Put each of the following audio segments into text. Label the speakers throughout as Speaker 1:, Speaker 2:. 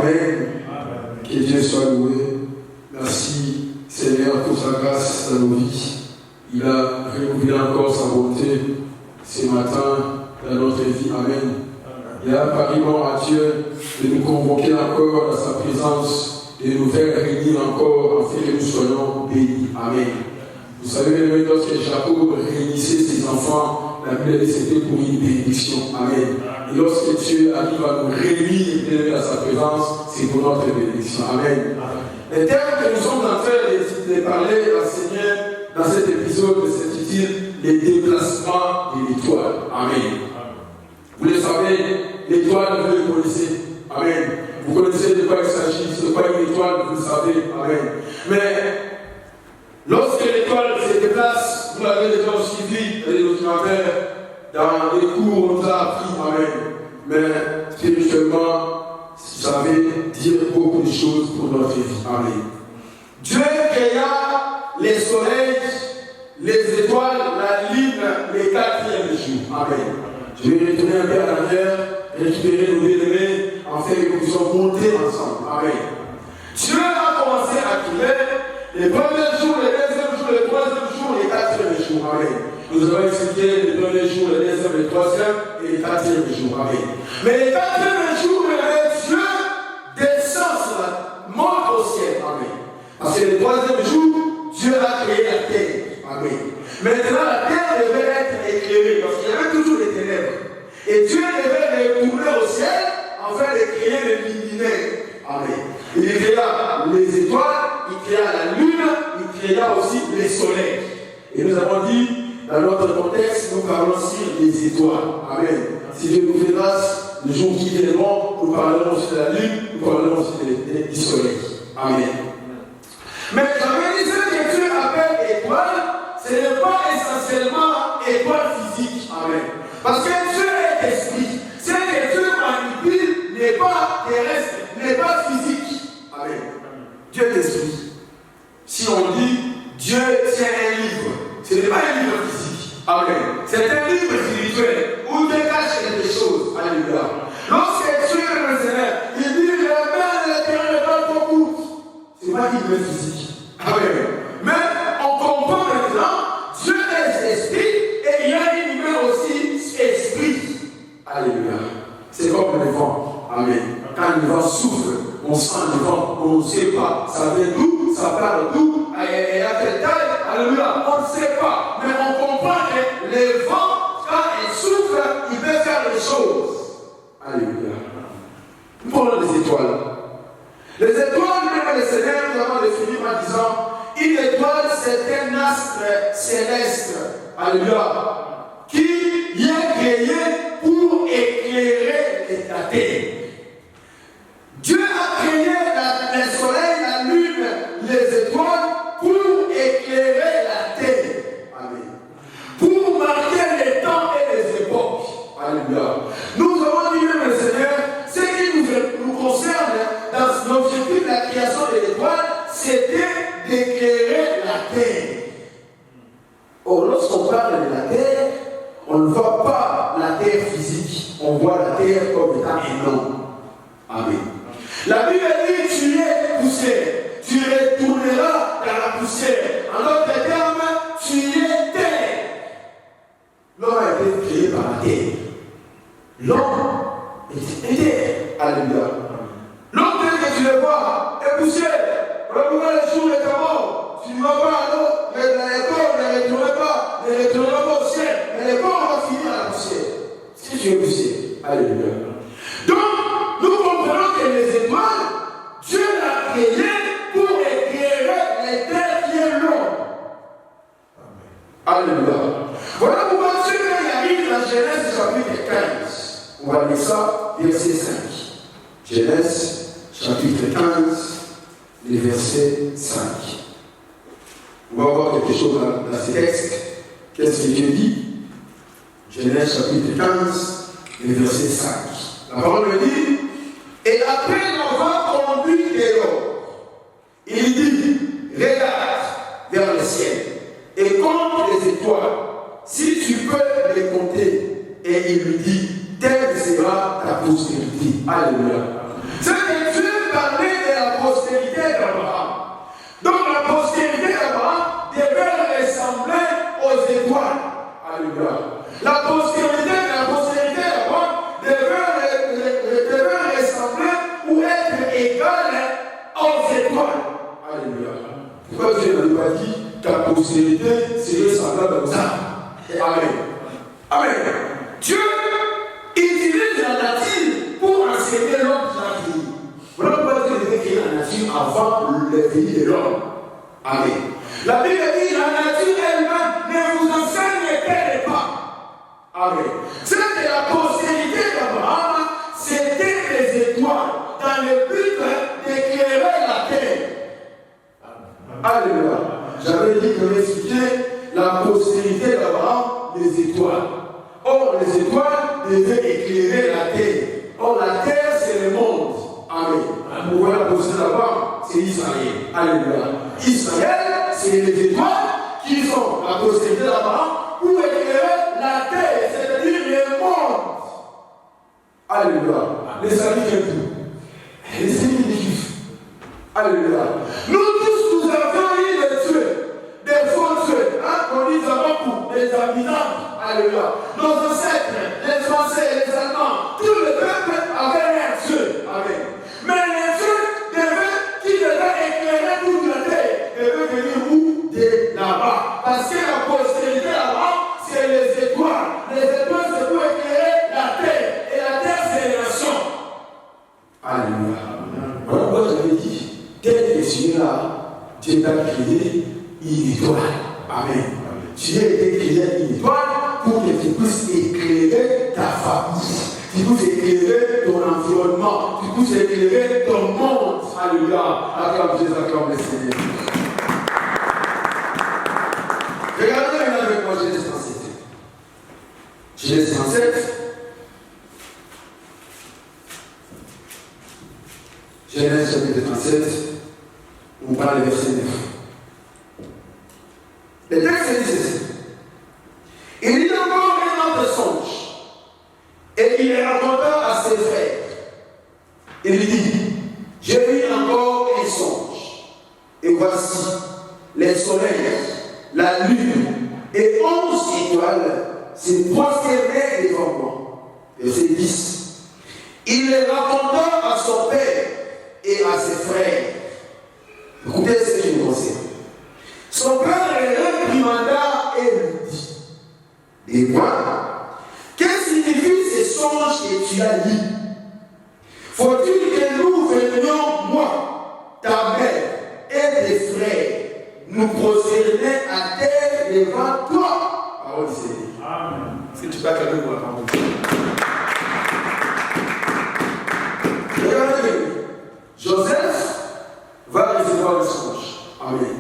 Speaker 1: Amen. Que Dieu soit loué. Merci Seigneur pour sa grâce dans nos vies. Il a renouvelé encore sa bonté ce matin dans notre vie. Amen. Il a paru bon à Dieu de nous convoquer encore dans sa présence, de nous faire réunir encore afin que nous soyons bénis. Amen. Vous savez, même lorsque Jacob réunissait ses enfants, la Bible dit c'était pour une bénédiction. Amen. Et lorsque Dieu arrive à nous réunir dans sa présence, c'est pour notre bénédiction. Amen. Les termes que nous sommes en train de parler à Seigneur dans cet épisode s'intitule les déplacements de l'étoile. Amen. Vous le savez, l'étoile, vous le connaissez. Amen. Vous connaissez de quoi il s'agit. C'est quoi une étoile, vous le savez. Amen. Mais lorsque l'étoile se déplace, vous l'avez déjà suivi dans les documentaires, dans les cours, on nous a appris. Amen. Mais spirituellement, ça veut dire beaucoup de choses pour notre vie. Amen. Dieu créa les soleils, les étoiles, la lune, les 4e jour. Amen. Je vais retourner un peu à l'arrière, récupérer nos bien-aimés, afin que nous puissions monter ensemble. Amen. Dieu a commencé à créer les premiers jours, les deuxièmes jours, les troisièmes jours, les 4e jours. Amen. Nous avons expliqué les premiers jours, les deuxièmes, les troisièmes et les 4e jours. Amen. Mais les 4e jours, Dieu descend sur la monte au ciel. Amen. Parce que le 3e jour, Dieu a créé la terre. Amen. Maintenant, la terre devait être éclairée parce qu'il y avait toujours des ténèbres. Et Dieu devait retourner au ciel afin de créer les luminaires. Amen. Il créa les étoiles, il créa la lune, il créa aussi les soleils. Et nous avons dit, dans notre contexte, nous parlons sur les étoiles. Amen. Si Dieu nous fait grâce, le jour qui viendront, nous parlerons aussi de la lune, nous parlerons aussi du soleil. Amen. Mais j'avais dit ce que Dieu appelle étoile, ce n'est pas essentiellement étoile physique. Amen. Parce que Dieu est esprit. Ce que Dieu manipule n'est pas terrestre, n'est pas physique. Amen. Dieu est esprit. Si on dit Dieu, c'est un livre, ce n'est pas un livre physique. Amen. C'est un livre spirituel où Dieu cache quelque chose. Alléluia. Lorsque Dieu est le Seigneur, il dit la main de l'éternel n'est pas trop courte. Ce n'est pas un livre physique. Amen. Mais on comprend maintenant, Dieu est esprit et il y a une humain aussi esprit. Alléluia. C'est comme le vent. Amen. Quand le vent souffle, on sent le vent, on ne sait pas. Ça vient d'où, ça part d'où, et à quelle taille. Alléluia. On ne sait pas. Mais on comprend que le vent, quand il souffle, il peut faire des choses. Alléluia. Nous prenons les étoiles. Les étoiles, même les Seigneur, nous avons défini en disant une étoile, c'est un astre céleste. Alléluia. Qui est créé pour éclairer la terre. Dieu a créé le soleil, la lune, les étoiles pour éclairer la terre. Amen. Pour marquer les temps et les époques. Alléluia. Nous avons dit même le Seigneur, ce qui nous concerne dans l'objectif de la création de l'étoile, c'était d'éclairer la terre. Or, lorsqu'on parle de la terre, on ne voit pas la terre physique, on voit la terre comme étant énorme. Amen. La Bible dit tu es poussière, tu retourneras dans la poussière. En d'autres termes, tu es terre. L'homme a été créé par la terre. L'homme est terre. Alléluia. L'homme tel que tu le vois est poussière. Regarde les jours de ta mort. Tu ne vas pas à l'eau, mais les corps ne retournera pas au ciel. Mais les corps vont finir à la poussière. Si tu es poussière. Alléluia. Donc, nous comprenons que les étoiles, Dieu l'a créé pour éclairer les terres qui est l'homme. Alléluia. Voilà pourquoi Dieu arrive dans Genèse chapitre 15. On va lire ça, verset 5. Genèse chapitre 15, le verset 5. On va voir quelque chose dans ce texte. Qu'est-ce que Dieu dit? Genèse chapitre 15, le verset 5. La parole me dit, et après l'avoir conduit dehors, il dit, regarde vers le ciel et compte les étoiles, si tu peux les compter. Et il lui dit, telle sera ta postérité. Alléluia. C'est que Dieu Dieu parlait de la postérité d'Abraham. Donc la postérité d'Abraham devait ressembler aux étoiles. Alléluia. La postérité d'Abraham devait ressembler ou être égale aux étoiles. Alléluia. Pourquoi Dieu n'a pas dit ta postérité serait semblable à ça? Amen. Amen. Dieu utilise la nature pour enseigner l'homme de la vie. Voilà pourquoi Dieu devait créer la nature avant le venue de l'homme. Amen. La Bible dit la nature elle-même ne vous enseigne qu'elle pas. Amen. C'était la postérité d'Abraham, c'était les étoiles dans le but d'éclairer la terre. Alléluia. J'avais dit que j'expliquais la postérité d'Abraham, les étoiles. Or, les étoiles devaient éclairer la terre. Or, la terre, c'est le monde. Amen. Vous voyez la postérité d'Abraham, c'est Israël. Alléluia. Israël, c'est les étoiles qui sont la postérité d'Abraham pour éclairer la terre, c'est-à-dire le monde. Alléluia. Les amis qui tout. Les amis des Juifs. Alléluia. Nous tous, nous avons eu des tués, des faux tués. On dit beaucoup, des habitants. Alléluia. Nos ancêtres, les Français, les Allemands, tout le peuple avait un Dieu. Amen. Mais les dieux qui devaient éclairer toute la terre, devaient venir où? De là-bas. Parce que la postérité là-bas, c'est les étoiles. Les étoiles, c'est pour éclairer la terre. Et la terre, c'est les nations. Alléluia. Voilà pourquoi j'avais dit, tel que celui-là, Dieu t'a créé une étoile. Amen. Dieu a été créé une étoile pour que tu puisses éclairer ta famille. Tu puisses éclairer ton environnement. Tu puisses éclairer ton monde. Alléluia. Acclame Jésus, acclame le Seigneur. Regardez maintenant avec moi Genèse 37. Genèse 37. Genèse chapitre 37. On parle du verset 9. Le texte dit ceci. Il y a encore un autre songe. Et il les raconta à ses frères. Il dit, j'ai vu encore un songe. Et voici, les soleils, la lune et 11 étoiles se prosternaient devant moi. Verset 10. Il les raconta à son père et à ses frères. Écoutez ce que je vous conseille. Son père le réprimanda et lui dit, et moi, que signifie ce songe que tu as dit? Faut-il que nous venions, moi, ta mère et tes frères, nous prosterner à terre devant toi? Parole du Seigneur. Amen. Est-ce que tu peux acclamer moi, parole? Regardez, Joseph va recevoir le songe. Amen.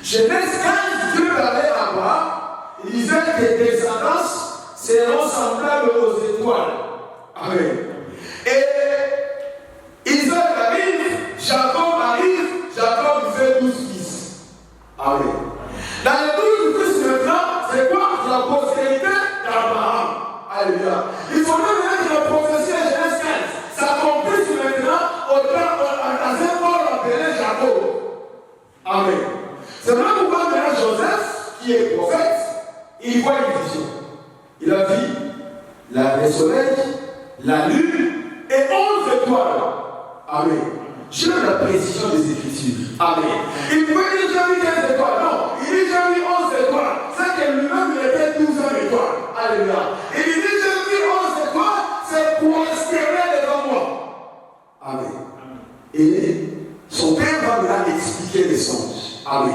Speaker 1: Genèse 15, Dieu parlait à Abraham. Il disait que tes descendances seront semblables aux étoiles. Amen. Et Isaac arrive, Jacob fait 12 fils. Amen. Dans les 12 fils maintenant, c'est quoi? La postérité d'Abraham. Alléluia. Il faut même mettre la prophétie à Genèse 15. Ça comprend maintenant à ce qu'on appelait Jacob. Amen. C'est vrai pourquoi maintenant Joseph, qui est prophète, il voit une vision. Il a vu le soleil, la lune et 11 étoiles. Amen. J'aime la précision des Écritures. Amen. Il pouvait dire j'ai vu 15 étoiles. Non, il dit j'ai vu 11 étoiles. C'est que lui-même il était 12 étoiles. Alléluia. Il dit j'ai vu 11 étoiles, c'est pour espérer devant moi. Amen. Et son père va maintenant expliquer les songes. Amen.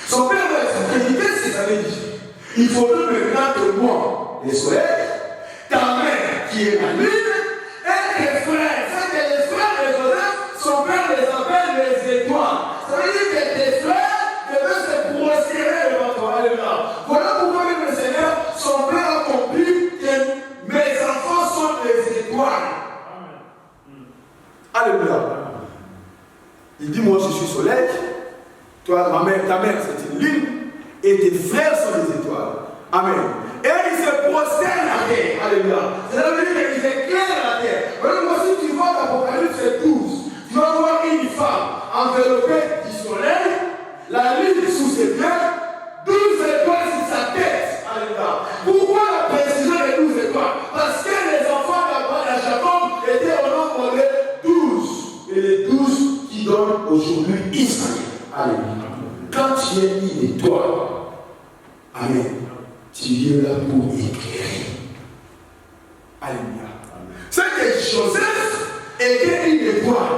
Speaker 1: Son père va expliquer qu'est-ce que ça veut dire. Il faudrait maintenant que moi, les soleils, ta mère qui est la lune, et tes frères. C'est que les frères de Joseph, son père les appelle les étoiles. Ça veut dire que tes frères devaient se prosterner devant toi. Alléluia. Voilà pourquoi même le Seigneur, son père a compris que mes enfants sont des étoiles. Alléluia. Il dit, moi je suis soleil, toi, ta mère c'est une lune, et tes frères sont des étoiles. Amen. Et il se prosterne la terre. Alléluia. Ça veut dire qu'il éclaire la terre. Voilà, moi si tu vois l'Apocalypse 12, tu vas voir enveloppé du soleil, la lune sous ses pieds, 12 étoiles sur sa tête. Alléluia. Pourquoi la précision des 12 étoiles? Parce que les enfants d'Abraham et Jacob étaient au nombre de 12. Et les 12 qui donnent aujourd'hui Israël. Alléluia. Quand tu es une étoile, amen, tu viens là pour éclairer. Alléluia. C'est que Joseph était une étoile.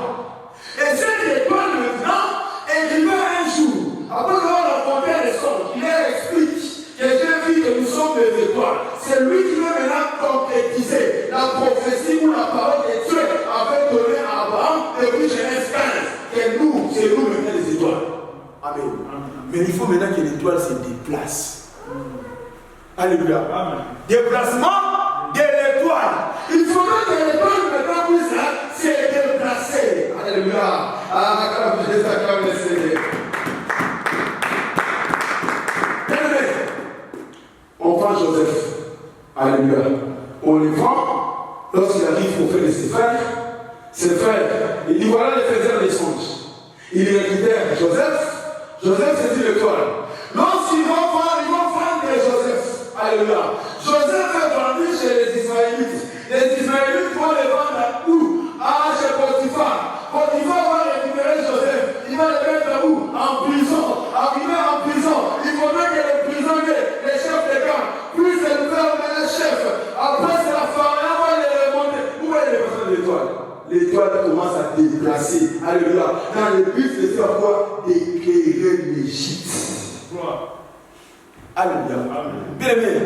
Speaker 1: Et cette étoile maintenant est arrivée un jour. Après avoir rencontré les songes, il leur explique que j'ai vu que nous sommes des étoiles. C'est lui qui veut maintenant concrétiser la prophétie ou la parole que Dieu avait donnée à Abraham depuis Genèse 15. Que nous, c'est nous maintenant les étoiles. Amen. Mais il faut maintenant que l'étoile se déplace. Alléluia. Amen. Déplacement de l'étoile. Il faudra que l'étoile maintenant puisse se déplacer. Alléluia. On prend Joseph. Alléluia. On le prend. Lorsqu'il arrive pour faire ses frères, il dit voilà les faiseurs des songes. Il récupère Joseph. Joseph c'est l'étoile. Lorsqu'ils vont prendre Joseph. Alléluia. Joseph est vendu chez les Ismaélites. Les Ismaélites vont le vendre à où? Chez Potiphar. Potiphar va récupérer Joseph. Il va le mettre où? En prison. Arrivé en prison, il faudrait que les prisonniers, les chefs de camp, puissent le faire mener chef. Après, c'est la pharaon va les remonter. Où est les personnes de l'étoile? L'étoile commence à déplacer. Alléluia. Dans le but de faire quoi? D'éclairer l'Égypte. Alléluia. Bien aimé,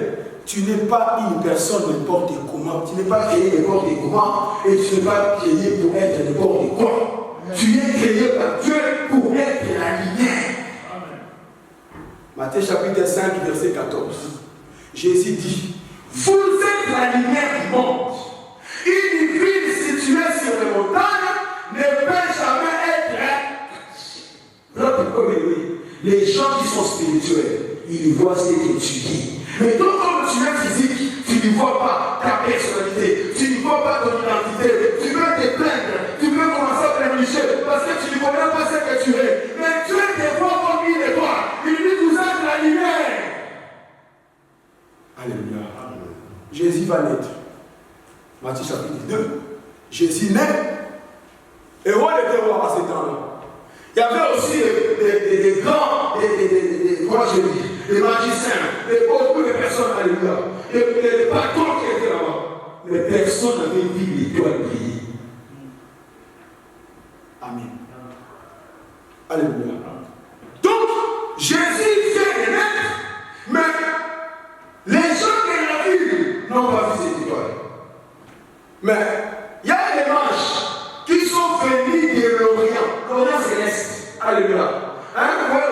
Speaker 1: tu n'es pas une personne n'importe comment. Tu n'es pas créé n'importe comment. Et tu n'es pas créé pour être n'importe quoi. Tu es créé par Dieu pour être la lumière. Matthieu chapitre 5, verset 14. Jésus dit, vous êtes la lumière du monde. Une ville située sur les montagnes ne peut jamais être cachée. Les gens qui sont spirituels, ils voient ce que tu dis. Mais toi, comme tu es physique, tu ne vois pas ta personnalité, tu ne vois pas ton identité, tu veux te plaindre, tu veux commencer à pleurnicher parce que tu ne connais pas ce que tu es. Mais Dieu te voit comme il est toi. Il dit vous êtes la lumière. Alléluia. Jésus va naître. Matthieu chapitre 2. Jésus naît. Et roi était roi à ce temps-là. Il y avait aussi des grands, des magiciens, beaucoup de personnes, alléluia, des patrons qui étaient là-bas. Mais personne n'avait vu l'étoile briller. Amen. Alléluia. Donc, Jésus vient de naître, mais les gens de la ville n'ont pas vu cette étoile. Mais il y a des mages qui sont venus de l'Orient céleste. Alléluia. Hein, vous voyez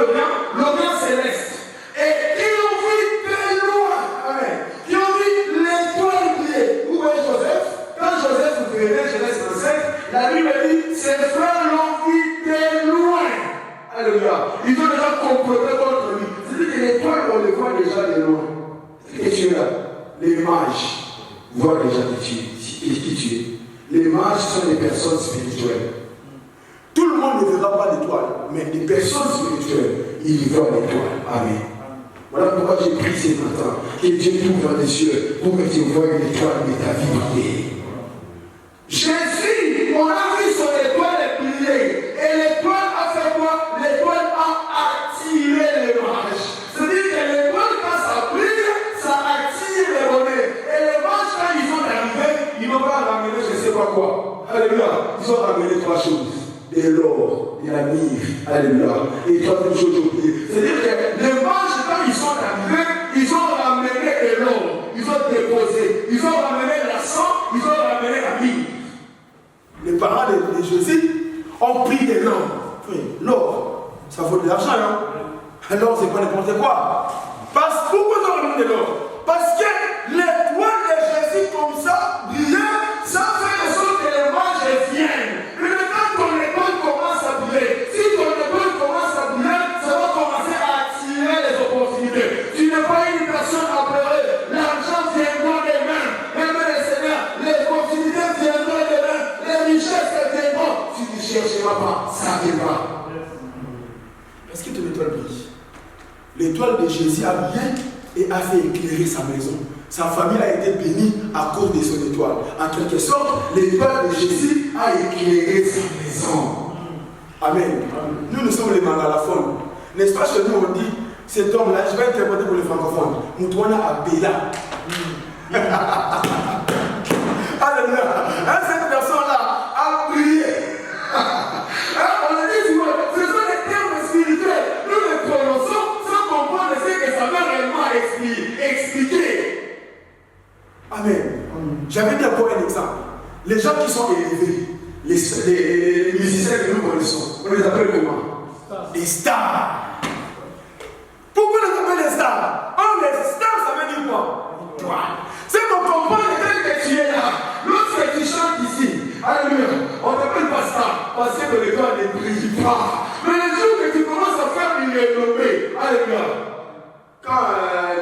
Speaker 1: l'Orient céleste. Et qui ont vu de loin. Amen. Qui ont vu l'étoile briller. Vous voyez Joseph? Quand Joseph venait, Genèse 25, la Bible dit ses frères l'ont vu de loin. Alléluia. Ils ont déjà comploté contre lui. C'est-à-dire que l'étoile, on le voit déjà de loin. C'est que tu es là. Les mages voient déjà qui tu es. Les mages sont des personnes spirituelles. Tout le monde ne verra pas l'étoile, mais les personnes spirituelles, ils voient l'étoile. Amen. Voilà pourquoi j'ai pris ce matin. Que Dieu t'ouvre les yeux pour que tu vois l'étoile de ta vie briller. Jésus, on a vu son étoile briller. Et l'étoile a fait quoi? L'étoile a attiré les mages. C'est-à-dire que l'étoile, quand ça brille, ça attire les remèdes. Et les mages, quand ils sont arrivés, ils n'ont pas ramené je ne sais pas quoi. Alléluia. Ils ont ramené 3 choses. De l'or, de la myrrhe, alléluia, et 3 choses oubliées. C'est-à-dire que les mages, quand ils sont arrivés, ils ont ramené de l'or, ils ont déposé, ils ont ramené la sang, ils ont ramené la myrrhe. Les parents de Jésus ont pris de l'or. L'or, ça vaut de l'argent, hein? L'or, c'est pas n'importe quoi. Parce que pourquoi ils ont ramené de l'or? Parce que l'étoile de Jésus, comme ça, brillait, ça fait en sorte que les mages viennent. Si ton étoile commence à briller, ça va commencer à attirer les opportunités. Tu n'es pas une personne apeurée. L'argent viendra des mains. Même les seigneurs, les opportunités viendront des mains. Les richesses viendront. Tu ne chercheras pas, ça viendra.
Speaker 2: l'étoile de Jésus a brillé et a fait éclairer sa maison. Sa famille a été bénie à cause de son étoile. En quelque sorte, l'étoile de Jésus a éclairé sa maison. Amen. Nous sommes les mangalaphones. N'est-ce pas, chez nous on dit, cet homme-là, je vais interpréter pour les francophones, Moutouana Abela. Alléluia. Cette personne-là a brillé. On a dit souvent, ce sont des termes spirituels. Nous les prononçons sans comprendre ce que ça veut réellement expliquer. Amen. J'avais dit encore un exemple. Les gens qui sont élevés, les musiciens que nous connaissons, on les appelle comment? Des stars. Pourquoi on les appelle des stars? Les stars, ça veut dire quoi? C'est qu'on comprend le fait que tu es là. Lorsque tu chantes ici, alléluia, on t'appelle pas star parce que le l'étoile ne brille pas. Mais le jour que tu commences à faire une renommée, alléluia, quand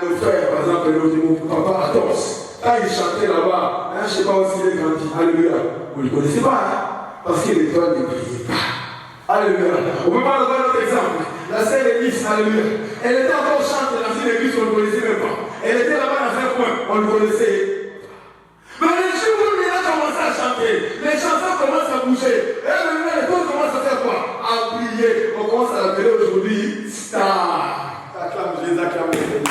Speaker 2: nos frères, par exemple, mon papa Atos, quand il chantait là-bas, je ne sais pas où il est grandi, alléluia, vous ne le connaissez pas, parce que l'étoile ne brillait pas. Alléluia. On peut pas donner un autre exemple. La sœur Élise, alléluia. Elle était encore chantée dans une église qu'on ne connaissait même pas. Elle était là-bas dans un coin, on le connaissait. Mais le jour où il a commencé à chanter, les chansons commencent à bouger. Et l'étoile commence à faire quoi? À briller. On commence à l'appeler aujourd'hui star. Acclame Jésus, acclame Jésus.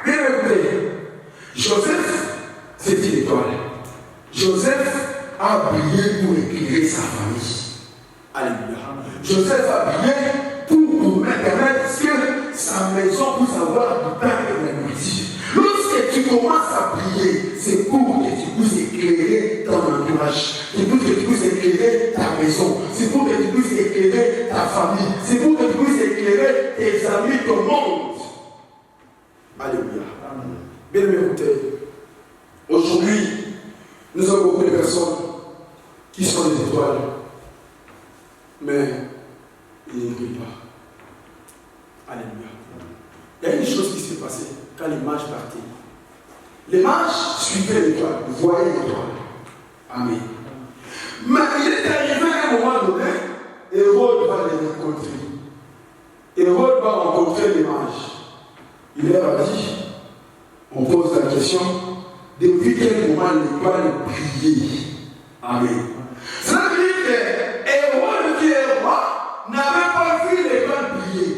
Speaker 2: Bien écoutez, Joseph, c'est une étoile. Joseph a brillé pour éclairer sa famille. Alléluia. Joseph a brillé pour permettre que sa maison puisse avoir du pain et de la nourriture. Lorsque tu commences à briller, c'est pour que tu puisses éclairer ton entourage. C'est pour que tu puisses éclairer ta maison. C'est pour que tu puisses éclairer ta famille. C'est pour que tu puisses éclairer tes amis, ton monde. Alléluia. Bien écoutez, aujourd'hui, nous avons beaucoup de personnes qui sont des étoiles, mais ils ne brillent pas. Alléluia. Il y a une chose qui s'est passée quand les mages partaient. Les mages suivaient l'étoile, voyaient l'étoile. Amen. Mais il est arrivé à un moment donné, Hérode va les rencontrer. Hérode va rencontrer les mages. Il leur a dit, on pose la question, depuis quel moment l'étoile brillait? Amen. Ça veut dire que Hérode qui est roi n'avait pas vu l'étoile briller.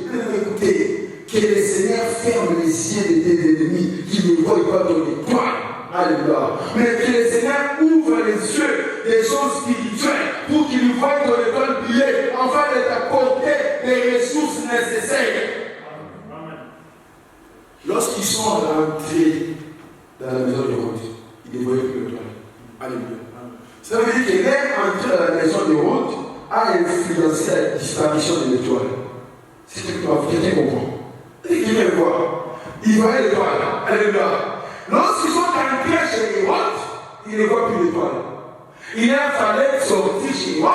Speaker 2: Écoutez, que le Seigneur ferme les yeux de tes ennemis qui ne voient pas ton étoile. Alléluia. Mais que le Seigneur ouvre les yeux des choses spirituelles pour qu'ils voient ton étoile briller, afin de t'apporter les ressources nécessaires. Amen. Lorsqu'ils sont rentrés dans la maison de Hérode, ils ne voyaient plus l'étoile. Alléluia. Ça veut dire que même entrer dans la maison de Hérode a influencé la disparition de l'étoile. C'est ce que quelqu'un comprend. Et quelqu'un le voit. Il voyait l'étoile. Alléluia. Lorsqu'ils sont entrés chez Hérode, ils ne voient plus l'étoile. Il a fallu sortir chez Hérode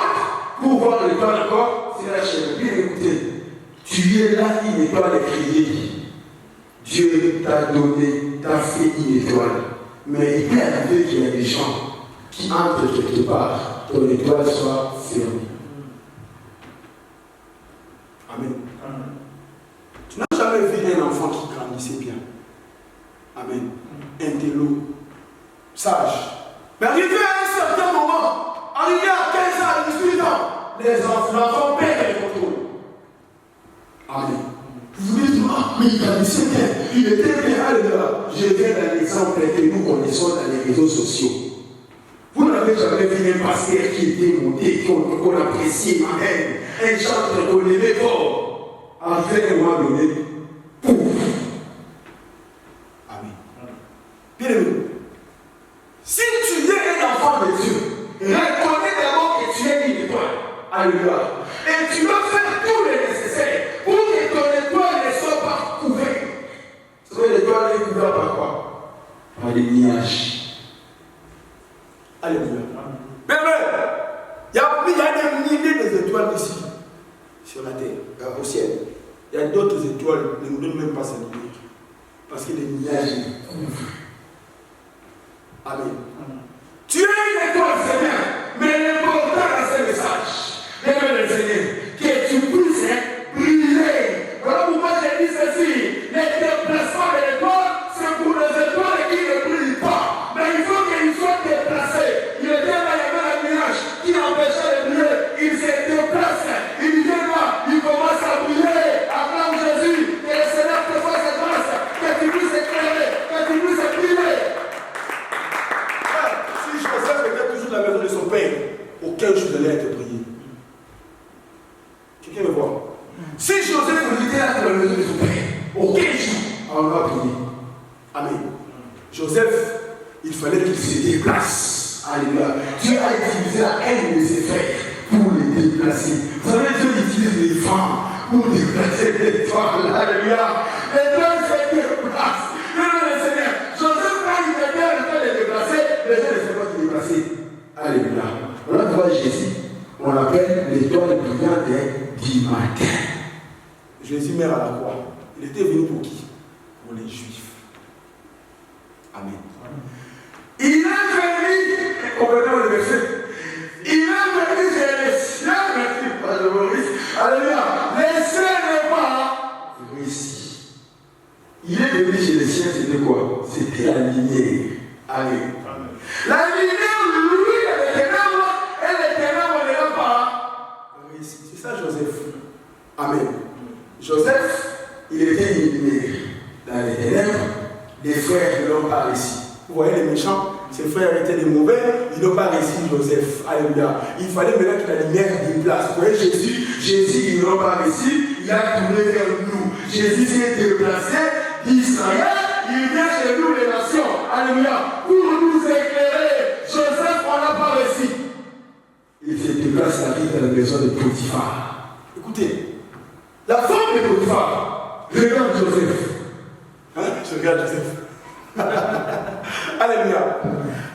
Speaker 2: pour voir l'étoile encore. C'est la chaîne. Bien écoutez, tu es là, une étoile est créée. Dieu t'a donné, t'a fait une étoile. Mais il peut arriver qu'il y a des gens qui entrent quelque part, ton étoile soit fermée. Amen. Tu n'as jamais vu un enfant qui grandissait bien. Amen. Intello, sage. Mais arrivé à un certain moment, arrivé à 15 ans, 18 ans, les enfants perdent le contrôle. Amen. Vous dites, mais il grandissait bien, il était bien. Alléluia. Je viens d'un exemple que nous connaissons dans les réseaux sociaux. Vous n'avez jamais vu un pasteur qui était monté, qu'on appréciait, amen. Un chanteur qu'on aimait fort. Arrivé à un moment donné, pouf. Amen. Bien aimé. Si tu es un enfant de Dieu, reconnais d'abord que tu es une étoile. Alléluia. Et tu dois faire tout le nécessaire pour que ton étoile ne soit pas couverte. Vous savez, l'étoile est couverte par quoi? Par des nuages. Alléluia. Mais il y a des milliers d'étoiles ici, sur la terre, au ciel. Il y a d'autres étoiles, ne nous donnent même pas cette lumière. Parce que les nuages couvrent. Amen. Tu es une étoile, Seigneur, mais l'important dans ce message, Seigneur, je suis allé être prié. Quelqu'un me voit. Si Joseph était là dans la maison de son père, aucun jour, on va prier. Amen. Joseph, il fallait qu'il se déplace. Alléluia. Dieu a utilisé la haine de ses frères pour les déplacer. Vous savez, Dieu utilise les femmes pour déplacer les femmes. Alléluia. Et Dieu se déplace. Le Seigneur. Joseph, quand il était en train de déplacer, les gens ne sont pas déplacés. Alléluia. On a trouvé Jésus. On l'appelle l'étoile brillante du matin. Jésus meurt à la croix. Il était venu pour qui? Pour les Juifs. Amen. Il est venu, complètement le verset. Il est venu chez les siens, merci, Pasteur Maurice. Alléluia. Les siens n'est pas réussi. Il est venu chez les siens, c'était quoi? C'était la lumière. Amen. La lumière, lui, les ténèbres, et les ténèbres ne l'ont pas réussi. C'est ça, Joseph. Amen. Joseph, il était une lumière. Dans les ténèbres, les frères ne l'ont pas réussi. Vous voyez les méchants, ses frères étaient des mauvais, ils n'ont pas réussi Joseph. Alléluia. Il fallait maintenant que la lumière déplace. Vous voyez Jésus, ils n'ont pas réussi, il a tourné vers nous. Jésus s'est déplacé d'Israël, il vient chez nous les nations. Alléluia. Pour nous éclairer. Joseph, on n'a pas réussi. Il se déplace, il arrive dans la maison de Potiphar. Écoutez, la femme de Potiphar regarde Joseph. Hein? Je regarde Joseph. Alléluia.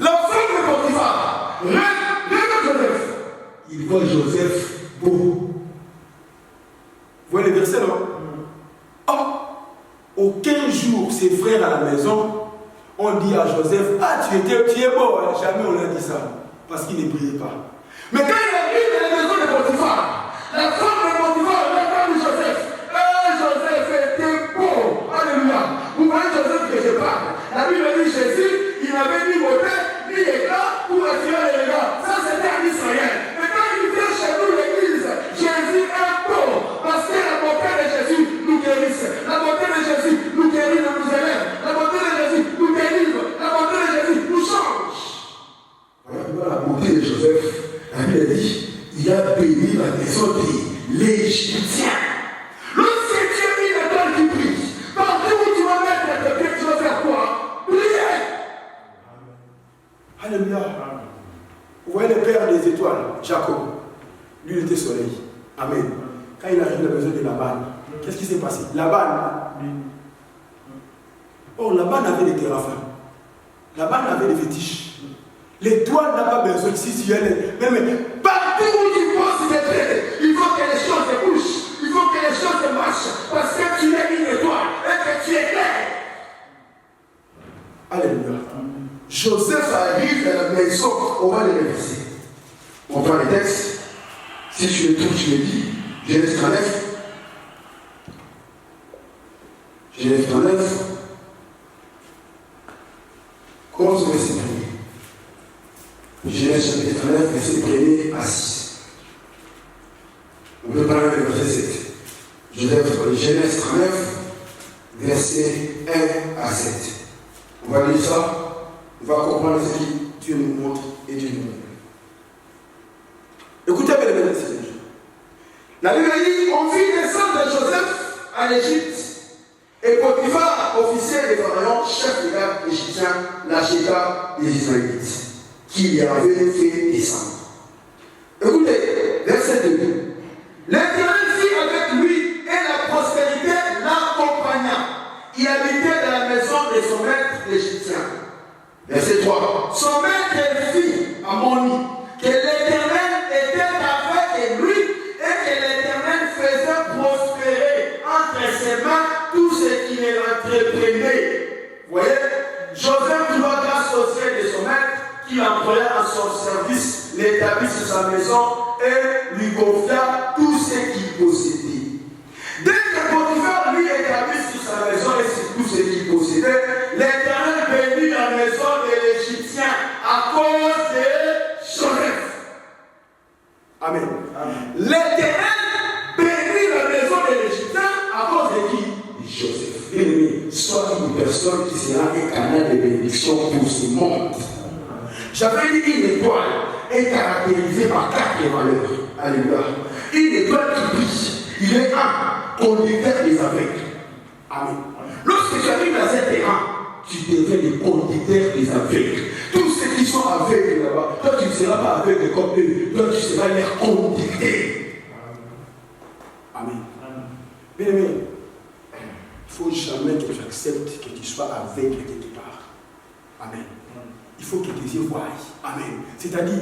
Speaker 2: La femme de Potiphar regarde Joseph. Il voit Joseph beau. Vous voyez les versets, non? Oh, aucun jour, ses frères à la maison ont dit à Joseph, ah, tu es beau. Jamais on leur dit ça. Parce qu'il ne priait pas. Mais quand il arrive dans la maison de Potiphar, la femme de Potiphar regarde Joseph. Joseph était beau. Alléluia. Vous voyez Joseph que je parle. La Bible dit Jésus, il n'avait ni beauté, ni éclat pour attirer les regards. Ça c'était en Israël. Mais quand il vient chez nous l'église, Jésus est beau. Parce que la beauté de Jésus nous guérisse. La beauté de Jésus nous guérit, nous élève. La beauté de Jésus nous délivre. La beauté de Jésus nous change. Voilà la beauté de Joseph. La Bible dit, il a béni la maison de l'Égyptien. Lorsque Dieu dit l'étoile qui brille, partout où tu vas mettre tes pieds, tu vas faire quoi? Prier. Alléluia. Vous voyez le père des étoiles, Jacob. Lui, il était soleil. Amen. Quand il arrive à la maison de Laban, qu'est-ce qui s'est passé? Laban. Oh, Laban avait des téraphins. Laban avait des fétiches. L'étoile n'a pas besoin de si elle est. Mais partout où tu penses d'être, il faut que les choses bougent. Il faut que les choses marchent. Parce que tu es une étoile et que tu es clair. Alléluia. Joseph arrive dans la maison. On va les reverser. On prend les textes. Si tu le trouves, tu me dis. Genèse 39. Genèse 39. Commence au verset 1er. Genèse chapitre 39, verset 1er à 6. On peut parler du verset 7. Genèse 39, verset 1 à 7. On va lire ça. On va comprendre ce que Dieu nous montre et Dieu nous montre. Écoutez bien les versets. La Bible dit, on fit descendre Joseph à l'Égypte. Et Potiphar, officier de Pharaon, chef de garde égyptien, l'acheta des Israélites, qui y avait fait descendre. Écoutez, verset 2. L'Éternel fit avec lui et la prospérité l'accompagna. Il habitait dans la maison de son maître l'Égyptien. Verset 3. Son maître fit à Moni que l'Éternel était avec lui et que l'Éternel faisait prospérer entre ses mains tout ce qu'il entreprenait. Vous voyez, Joseph doit grâce au ciel de son maître qui l'employa à son service, l'établit sur sa maison et lui confia tout ce qu'il possédait. Dès que Potiphar lui établit sur sa maison et sur tout ce qu'il possédait, l'Éternel bénit la maison de l'Égyptien à cause de Joseph. Amen. L'Éternel bénit la maison de l'Égyptien à cause de qui? Joseph. Bien-aimé, sois une personne qui sera un canal de bénédiction pour ce monde. J'avais dit une étoile. est caractérisé par 4 valeurs. Alléluia. Une étoile qui brille, il est un conducteur des aveugles. Amen. Lorsque tu arrives dans un terrain, tu deviens le conducteur des aveugles. Tous ceux qui sont aveugles là-bas, toi tu ne seras pas aveugle comme eux, toi tu seras leur conducteur. Amen. Bien aimé, il ne faut jamais que tu acceptes que tu sois aveugle quelque part. Amen. Il faut que tes yeux voient. Amen. C'est-à-dire,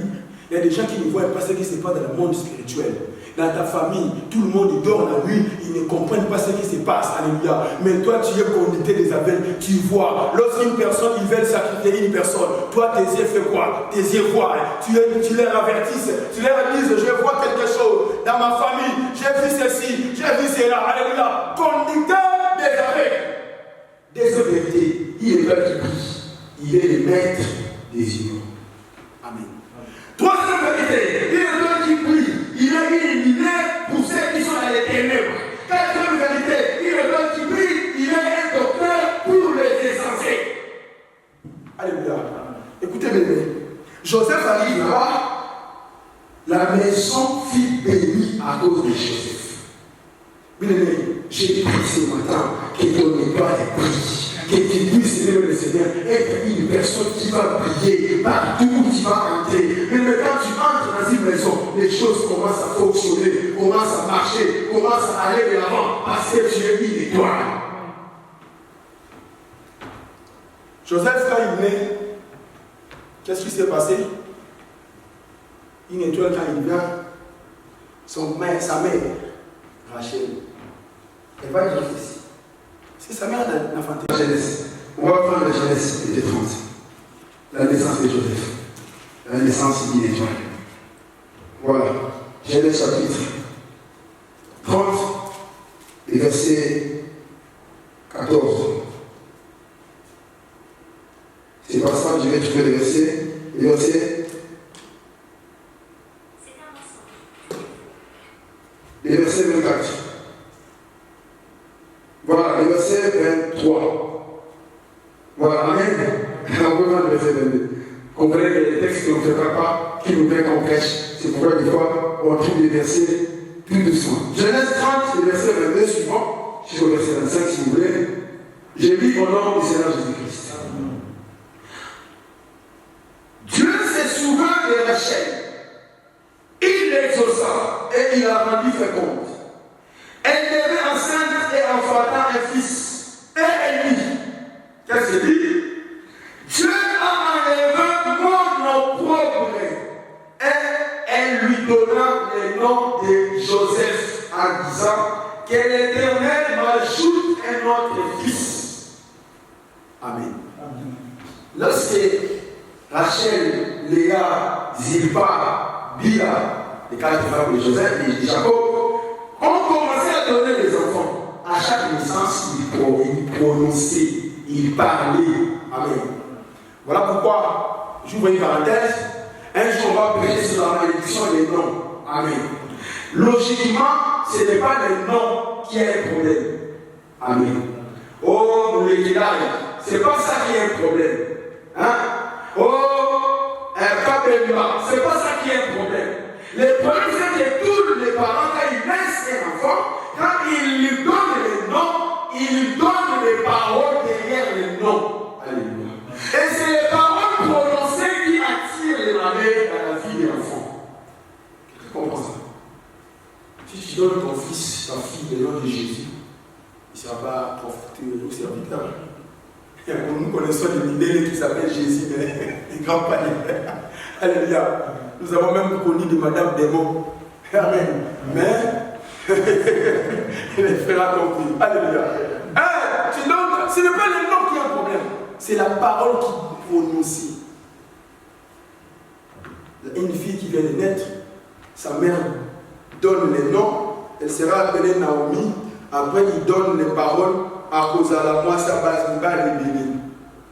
Speaker 2: il y a des gens qui ne voient pas ce qui se passe dans le monde spirituel. Dans ta famille, tout le monde dort la nuit, ils ne comprennent pas ce qui se passe. Alléluia. Mais toi, tu es conducteur des aveugles, tu vois. Lorsqu'une personne, ils veulent sacrifier une personne, toi, tes yeux font quoi? Tes yeux voient. Tu les avertisses, tu leur dis, je vois quelque chose dans ma famille, j'ai vu ceci, j'ai vu cela. Alléluia. Conducteur des aveugles. Des vérités, il est là qui brille. Il est le maître des humains. Amen. Troisième vérité, il est là qui brille. Il a une lumière pour ceux qui sont dans les ténèbres. Quatrième vérité, il est là qui brille. Il est un docteur pour les insensés. Alléluia. Écoutez, bébé. Joseph arrive là. La maison fut bénie à cause de Joseph. Bien aimé, j'ai pris ce matin que ton étoile brille. Que tu puisses aimer le Seigneur, être une personne qui va briller partout où tu vas entrer. Mais quand tu entres dans une maison, les choses commencent à fonctionner, commencent à marcher, commencent à aller de l'avant parce que tu es une étoile. Joseph, quand il naît, qu'est-ce qui s'est passé? Une étoile, quand il vient, sa mère, Rachel, elle va dire ceci. C'est sa mère d'enfanter. Genèse. On va prendre la Genèse des 30. La naissance de Joseph. La naissance d'une étoile. Voilà. Genèse chapitre 30, et verset 14. C'est pas ça, je vais trouver le verset. Le verset. Le verset 24. Voilà, le verset 23. Voilà, Amen. On peut voir le verset 22. Comprenez que les textes que l'on ne prépare pas, qui nous viennent qu'on prêche. C'est pourquoi des fois, on trouve des versets plus doucement. Genèse 30, le verset 22 suivant, jusqu'au verset 25 si vous voulez. J'ai lu au nom du Seigneur Jésus-Christ. Dieu s'est souvint de Rachel. Il l'exauça et il a rendu féconde. Elle devait enceinte et enfanta un fils. Et elle dit, qu'est-ce qu'elle dit? Dieu a enlevé mon opprobre. Et elle lui donna le nom de Joseph en disant que l'Éternel m'ajoute un autre fils. Amen. Lorsque Rachel, Léa, Zilpa, Bila, les 4 femmes de Joseph et de Jacob, ont commencé à donner les enfants. À chaque naissance, ils prononçaient, ils parlaient. Amen. Voilà pourquoi, j'ouvre une parenthèse, un jour on va prêcher sur la malédiction des noms. Amen. Logiquement, ce n'est pas les noms qui est un problème. Amen. Oh, nous les ce n'est pas ça qui est un problème. Hein? Oh, un Kabemba, ce n'est pas ça qui est un problème. Le problème, c'est que tous les parents, quand ils naissent un enfant, quand ils lui donnent les noms, ils lui donnent les paroles derrière les noms. Alléluia. Et c'est les paroles prononcées qui attirent les malheurs dans la vie de l'enfant. Tu comprends ça? Si tu donnes ton fils, ta fille, le nom de Jésus, il ne sera pas profiteur ou serviteur. Nous connaissons les Mindélés qui s'appellent Jésus, mais les grands paniers. Alléluia. Nous avons même connu de Madame Démon. Amen. Mais, les frères ont compris. Alléluia. Tu donnes, ce n'est pas le nom qui a un problème. C'est la parole qui prononce. Une fille qui vient de naître, sa mère donne les noms, elle sera appelée Naomi. Après, il donne les paroles à cause de la moi, sa base, il va les bénir.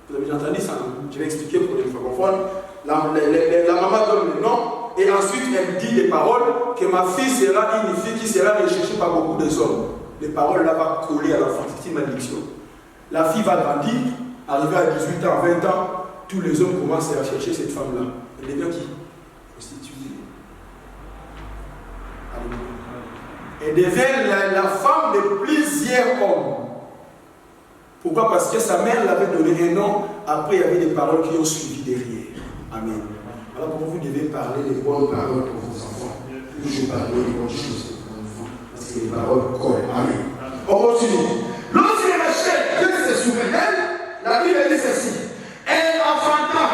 Speaker 2: Vous avez déjà entendu ça? Je vais expliquer pour les francophones. La maman donne le nom et ensuite elle dit les paroles que ma fille sera une fille qui sera recherchée par beaucoup de hommes. Les paroles là vont coller à l'enfant, c'est une malédiction. La fille va grandir, arriver à 18 ans, 20 ans, tous les hommes commencent à chercher cette femme-là. Elle devient qui? prostituée. Elle devient la femme de plusieurs hommes. Pourquoi? Parce que sa mère l'avait donné un nom, après il y avait des paroles qui ont suivi derrière. Amen. Alors pourquoi vous devez parler les bonnes paroles pour vos enfants? Toujours parler les bonnes choses pour vos enfants. Parce que les paroles collent. Amen. On continue. Lorsque Rachel Dieu se souvient d'elle, la Bible dit ceci. Elle enfanta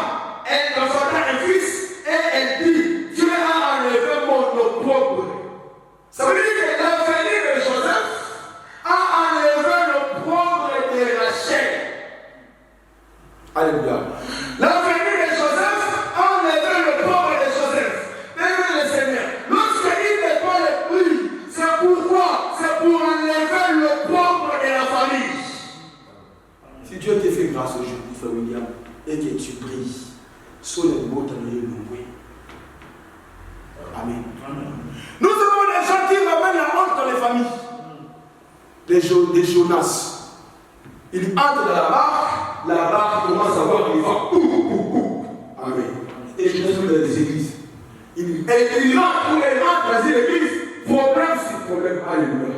Speaker 2: un fils et elle dit, Dieu a enlevé mon opprobre. Ça veut dire que l'avenir de Joseph a enlevé l'opprobre de Rachel. Alléluia. L'avenir de Joseph a enlevé l'opprobre de Joseph. Aimez le Seigneur. Lorsqu'il n'est pas le prix, c'est pourquoi? C'est pour enlever l'opprobre de la famille. Si Dieu te fait grâce aujourd'hui, frère William, et que tu brilles, sois le mot de louer. Amen. Nous avons des gens qui ramènent la honte dans les familles. Des Jonas. Ils entrent dans la barque commence à voir les vents. Amen. Et je suis dans les églises. Ils rentrent dans l'église, problème sur problème. Alléluia.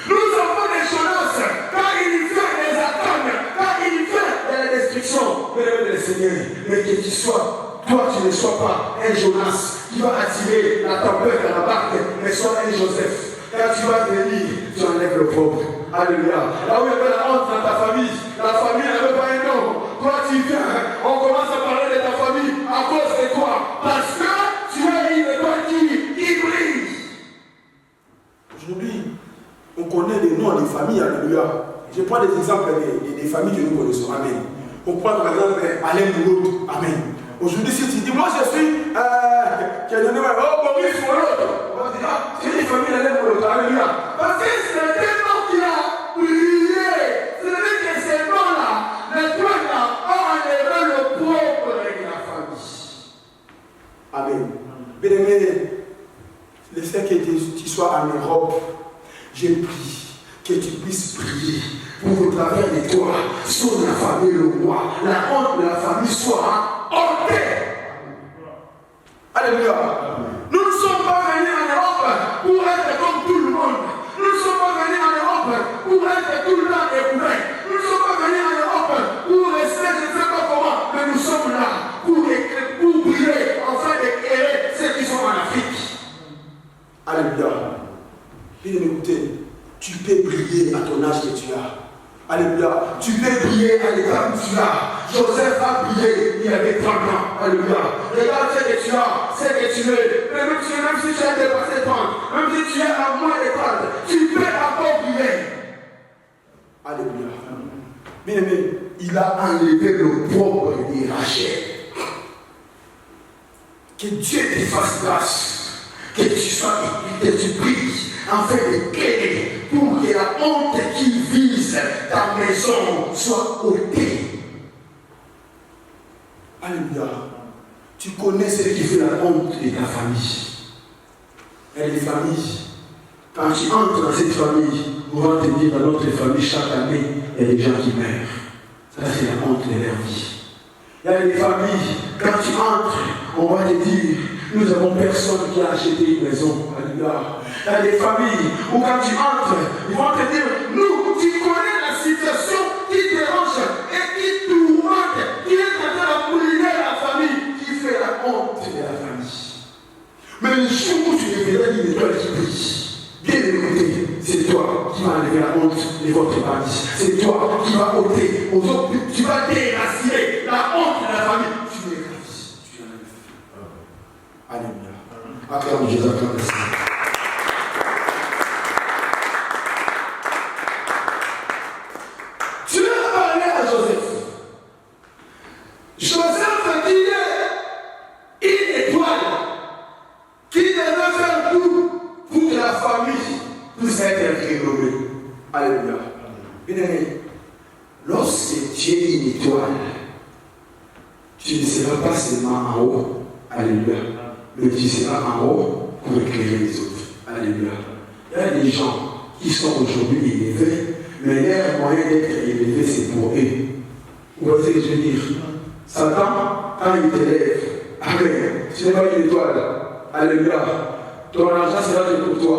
Speaker 2: Nous avons des Jonas, quand il fait des attaques, quand il fait de la destruction, le Seigneur, mais que tu sois, toi tu ne sois pas un Jonas qui va attirer la tempête dans la barque, mais sois un Joseph. Quand tu vas venir, tu enlèves le pauvre. Alléluia. Là où il y avait la honte dans ta famille, la famille n'avait pas un nom. Toi tu viens, on commence à parler de ta famille à cause de toi. Parce que tu es une étoile qui brille. Aujourd'hui, on connaît les noms des familles. Alléluia. Je prends des exemples des familles que nous connaissons. Amen. On prend par exemple Alain Mouloud. Amen. Aujourd'hui, si tu dis, moi je suis qui a donné Maurice Mouloud, on va dire, c'est une famille Alain Mouloud. Alléluia. Parce que c'est tellement qu'il a brillé. C'est-à-dire que ces noms-là, les toits-là, ont enlevé le pauvre de la famille. Amen. Bien aimé, le fait que tu sois en Europe, j'ai prié que tu puisses prier pour au travers de toi, sur la famille, le roi, la honte de la famille soit ôtée. Alléluia. Nous ne sommes pas venus en Europe pour être comme tout le monde. Nous ne sommes pas venus en Europe pour être tout le temps découverts. Nous ne sommes pas venus en Europe pour rester, je ne sais pas comment, mais nous sommes là pour briller, enfin d'éclairer ceux qui sont en Afrique. Alléluia. Bien écoutez, tu peux briller à ton âge que tu as. Alléluia. Tu peux briller à l'état où tu as. Joseph a brillé, il avait 30 ans. Alléluia. Regarde ce que tu as, ce que tu es. Même si tu as dépassé 30, même si tu es à moins de 30, tu peux encore briller. Alléluia. Bien aimé, il a enlevé le pauvre de Rachel. Que Dieu te fasse grâce. Que tu brilles, afin d'éclairer, pour que la honte qui vise ta maison soit ôtée. Alléluia. Tu connais ce qui fait la honte de ta famille. Et les familles, quand tu entres dans cette famille, on va te dire dans notre famille, chaque année, il y a des gens qui meurent. Ça, c'est la honte de leur vie. Il y a des familles, quand tu entres, on va te dire, nous avons personne qui a acheté une maison. Alléluia. Il y a des familles où quand tu entres, ils vont te dire, nous, tu connais la situation qui dérange et qui tourmente, qui est en train de brûler la famille, qui fait la honte de la famille. Mais le jour où tu deviendras une étoile qui brille, bien écouté, c'est toi qui vas enlever la honte de votre famille. C'est toi qui vas ôter aux autres, tu vas déraciner la honte de la famille. Tu l'écrases, tu l'enlèves. Alléluia. Acclame Jésus, acclame le Seigneur. Tu as parlé à Joseph. Joseph dit une étoile qui devait faire tout pour que la famille puisse être rénovée. Alléluia. Bien aimé, lorsque tu es une étoile, tu ne seras pas seulement en haut. Alléluia. Mais tu seras en haut pour éclairer les autres. Alléluia. Il y a des gens qui sont aujourd'hui élevés, mais leur moyen d'être élevé, c'est pour eux. Vous voyez ce que je veux dire? Satan, quand il t'élève, Amen. Tu n'es pas une étoile. Alléluia. Ton argent sera fait pour toi.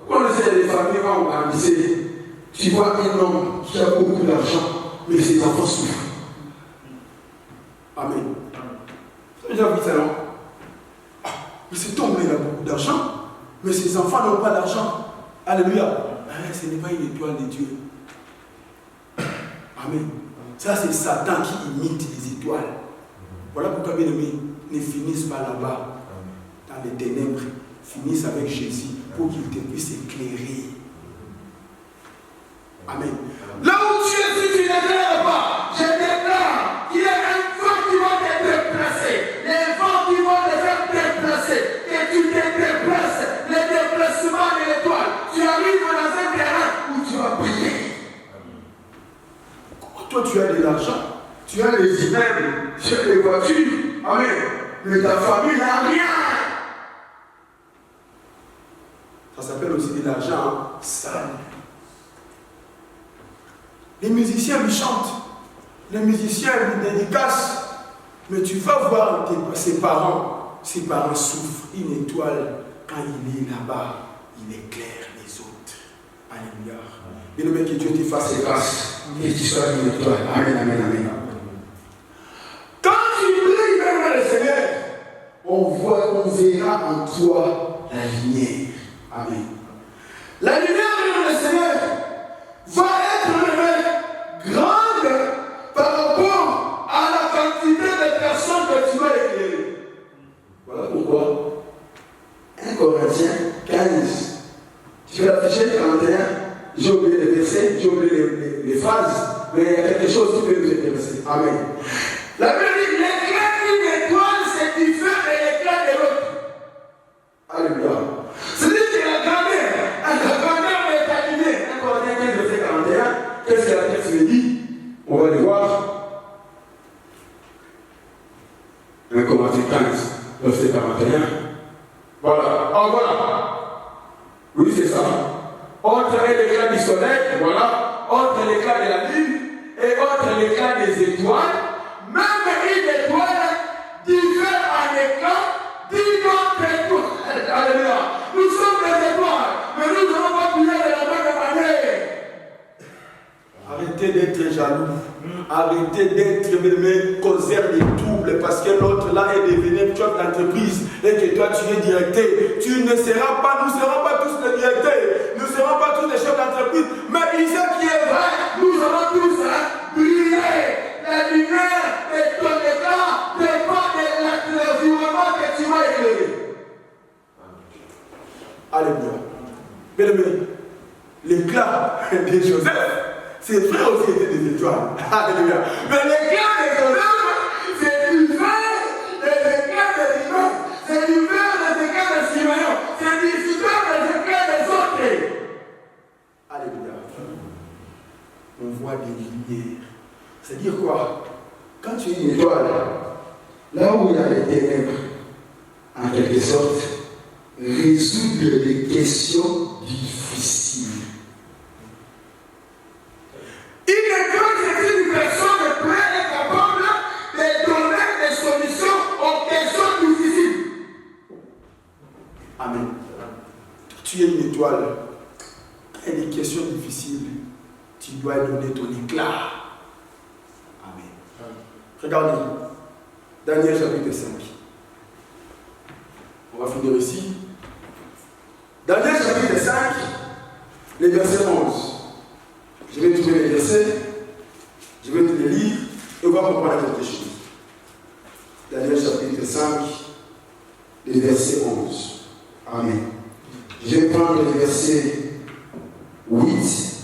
Speaker 2: Quand on essaie les familles vont organiser, tu vois un homme qui a beaucoup d'argent, mais ses enfants souffrent. Amen. Vous avez déjà vu ça, non? Ah, mais cet homme, il a beaucoup d'argent, mais ses enfants n'ont pas d'argent. Alléluia. Ce n'est pas une étoile de Dieu. Amen. Ça, c'est Satan qui imite les étoiles. Voilà pourquoi, bien aimé, ne finissent pas là-bas, dans les ténèbres. Finissent avec Jésus pour qu'il te puisse éclairer. Amen. Là où tu es, si tu n'éclaires pas, je déclare qu'il y a un vent qui va te déplacer. Les vents qui vont te faire déplacer. Et tu te déplaces. Les déplacements de l'étoile. Tu arrives dans un terrain où tu vas briller. Toi, tu as de l'argent. Tu as des immeubles. Tu as des voitures. Amen. Mais ta famille n'a rien. Ça s'appelle aussi de l'argent sale. Les musiciens lui chantent. Les musiciens lui dédicacent. Mais tu vas voir ses parents. Ses parents souffrent. Une étoile, quand il est là-bas, il éclaire les autres. Alléluia. Et le mec, que Dieu te fasse grâce. Et tu sois une étoile. Amen, amen, amen. Quand tu brilles vers le Seigneur, on verra en toi la lumière. Amen. La lumière de le Seigneur va être grande par rapport à la quantité de personnes que tu vas éclairer. Voilà pourquoi 1 Corinthiens 15. Tu vas afficher 41. J'ai oublié les versets, j'ai oublié les phrases, mais il y a quelque chose qui peut nous intéresser. Amen. La Bible dit l'éclat d'une étoile, c'est du feu et l'éclat de l'autre. Alléluia. C'est-à-dire que la grandeur est allumée. 1 Corinthiens 15, verset 41. Qu'est-ce que la texte me dit? On va le voir. 1 Corinthiens 15, verset 41. Voilà. Oh, voilà. Oui, c'est ça. Entre l'éclat du soleil, voilà. Entre l'éclat de la lune et entre l'éclat des étoiles. Même une étoile diffère en éclat d'une autre étoile. Alléluia. Nous sommes des étoiles, mais nous n'avons pas briller de la même manière. Arrêtez d'être jaloux. Arrêtez d'être causeur de troubles parce que l'autre là est devenu chef d'entreprise et que toi tu es directeur. Tu ne seras pas, nous ne serons pas tous les directeurs, nous ne serons pas tous les chefs d'entreprise, mais il sait qui est vrai, nous allons tous briller. La lumière de ton éclat dépend de l'environnement que tu vas éclairer. Alléluia. Bien aimé, l'éclat de Joseph, ses frères aussi étaient des étoiles. Alléluia. Mais l'éclat de Joseph, c'est du vert des éclats des humains. C'est du vert des éclats de Simeon. C'est du vert des éclats des autres. Alléluia. On voit des lumières. C'est-à-dire quoi? Quand tu es une étoile, là où il y a les ténèbres, en quelque sorte, résoudre les questions difficiles. Une étoile, c'est une personne prête et capable de donner des solutions aux questions difficiles. Amen. Tu es une étoile. Quand il y a des questions difficiles, tu dois donner ton éclat. Amen. Regardez, Daniel chapitre 5. On va finir ici. Daniel chapitre 5, les versets 11. Je vais trouver les versets, je vais te les lire et on va comprendre quelque chose. Daniel chapitre 5, les versets 11. Amen. Je vais prendre les versets 8.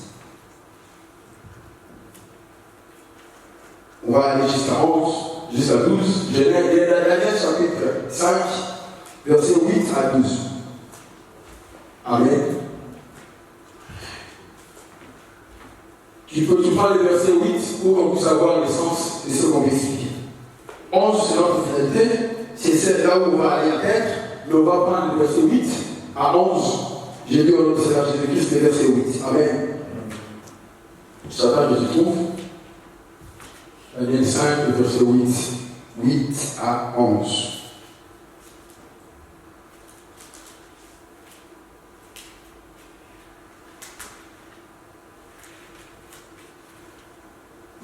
Speaker 2: On va aller jusqu'à 11, jusqu'à 12. Je vais lire Daniel chapitre 5, versets 8 à 12. Amen. Tu prends le verset 8 pour qu'on puisse avoir le sens de ce qu'on va expliquer. 11, c'est notre finalité. C'est là où on va aller à tête. Mais on va prendre le verset 8 à 11. J'ai lu au nom de Seigneur Jésus-Christ le verset 8. Amen. Satan, je te trouve. Daniel 5, le verset 8. 8 à 11.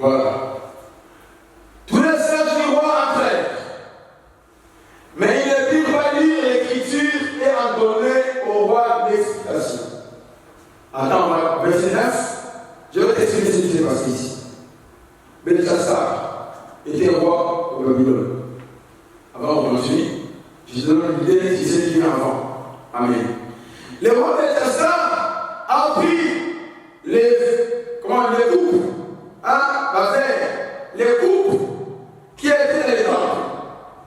Speaker 2: Voilà. Tous les sages du roi entrèrent, mais ils ne purent pas lire l'écriture et en donner au roi l'explication. Attends, verset 9. Je vais t'expliquer ce qui s'est passé ici. Belchassar était roi au Babylone. Avant on continue, je te donne l'idée de ce qui vient avant. Amen. Le roi Belchassar a pris les coupes, les coupes qui étaient dans les temples.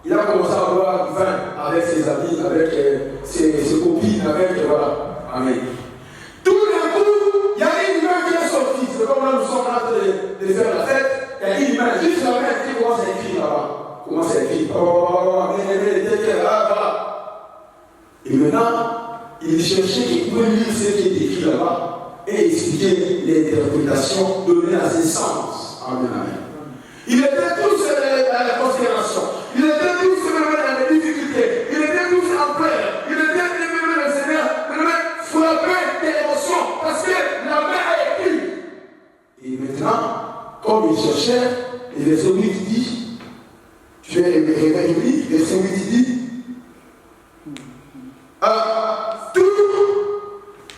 Speaker 2: Il a commencé à boire du vin avec ses amis, avec ses copines, avec voilà. Amen. Tout d'un coup, il y a une main qui est sortie. C'est comme là nous sommes en train de faire la fête. Il y a une main, juste la main qui commence à écrire là-bas. Commence à écrire. Et maintenant, il cherchait qui pouvait lire ce qui est écrit là-bas et expliquer l'interprétation donnée à ses sens. Amen, amen. Il était tous à la considération. Il était tous dans les difficultés. Il était tous en pleurs. Il était le Seigneur, frappé d'émotion parce que la main a écrit. Et maintenant, comme il cherchait, le verset 8 dit, tu es réveillé, verset 8 dit,